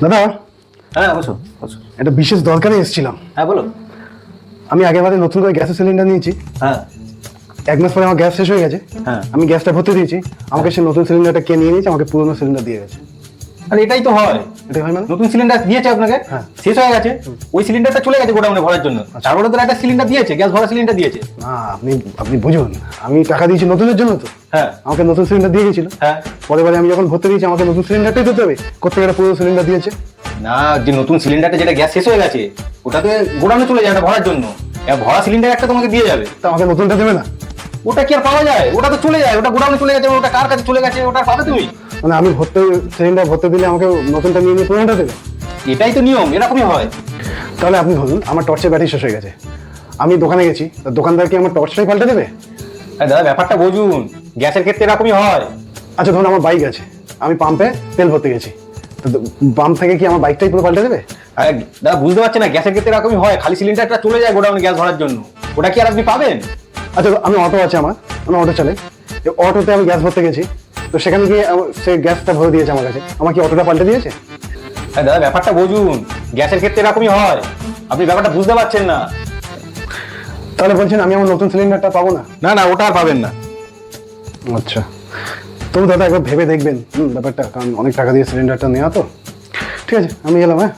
দাদা, হ্যাঁ বসো বসো। একটা বিশেষ দরকারে এসেছিলাম। হ্যাঁ বলো। আমি আগেরবারে নতুন করে গ্যাসের সিলিন্ডার নিয়েছি। হ্যাঁ 1 মাস পরে আমার গ্যাস শেষ হয়ে গেছে। হ্যাঁ। আমি গ্যাসটা ভরতে দিয়েছি, আমাকে সে নতুন সিলিন্ডারটা কে নিয়ে নিয়েছে, আমাকে পুরোনো সিলিন্ডার দিয়ে গেছে। আর এটাই তো হয়, এটা হয় মানে? নতুন সিলিন্ডার দিয়েছে আপনাকে, হ্যাঁ। শেষ হয়ে গেছে, ওই সিলিন্ডারটা চলে গেছে গোডাউনে ভরার জন্য। তারপরে তো একটা সিলিন্ডার দিয়েছে, গ্যাস ভরা সিলিন্ডার দিয়েছে। না, আপনি আপনি বুঝুন, আমি টাকা দিয়েছি নতুনের জন্য তো। হ্যাঁ আমাকে নতুন সিলিন্ডার দিয়ে গেছিল। হ্যাঁ। পরের বারে আমি যখন ভর্তি দিয়েছি, আমাকে নতুন সিলিন্ডারটাই দিতে হবে। কোথেকে একটা পুরো সিলিন্ডার দিয়েছে? না, যে নতুন সিলিন্ডারটা যেটা গ্যাস শেষ হয়ে গেছে ওটাতে গোডাউনে চলে যায়, ওটা ভরার জন্য। এবার ভরা সিলিন্ডার একটা তোমাকে দিয়ে যাবে। তা আমাকে নতুনটা দেবে না? ওটা কি আর পাওয়া যায়? ওটা তো চলে যায়, ওটা গোডাউনে চলে গেছে, ওটা কার কাছে চলে গেছে ওটা আর পাবে তুমি? মানে আমি সিলিন্ডার ভর্তি দিলে আমাকে নতুনটা নিয়ে নিয়ে পুরোনোটা দেবে? এটাই তো নিয়ম, এরকমই হয়। তাহলে আপনি ধরুন আমার টর্চের ব্যাটারি শেষ হয়ে গেছে, আমি দোকানে গেছি, তা দোকানদার কি আমার টর্চটাই পাল্টে দেবে? আরে দাদা, ব্যাপারটা বুঝুন, গ্যাসের ক্ষেত্রে এরকমই হয়। আচ্ছা ধরুন আমার বাইক আছে, আমি পাম্পে তেল ভরতে গেছি, তো পাম্প থেকে কি আমার বাইকটাই পুরো পাল্টে দেবে? আরে দাদা, বুঝতে পারছেন না, গ্যাসের ক্ষেত্রে এরকমই হয়, খালি সিলিন্ডারটা চলে যায় গোডাউনে গ্যাস ভরার জন্য, ওটা কি আর আপনি পাবেন? আচ্ছা আমি অটো আছে, আমি অটো চালাই, অটোতে আমি গ্যাস ভরতে গেছি, তো সেখানে গিয়ে সে গ্যাসটা ভরে দিয়েছে আমার কাছে, আমার কি অটোটা পাল্টে দিয়েছে? আরে দাদা, ব্যাপারটা বুঝুন, গ্যাসের ক্ষেত্রে এরকমই হয়, আপনি ব্যাপারটা বুঝতে পারছেন না। তাহলে বলছেন আমি আমার নতুন সিলিন্ডারটা পাবো না? না না, ওটা আর পাবেন না। আচ্ছা, তবু দাদা একবার ভেবে দেখবেন ব্যাপারটা, কারণ অনেক টাকা দিয়ে সিলিন্ডারটা নেওয়া তো। ঠিক আছে, আমি এলাম। হ্যাঁ।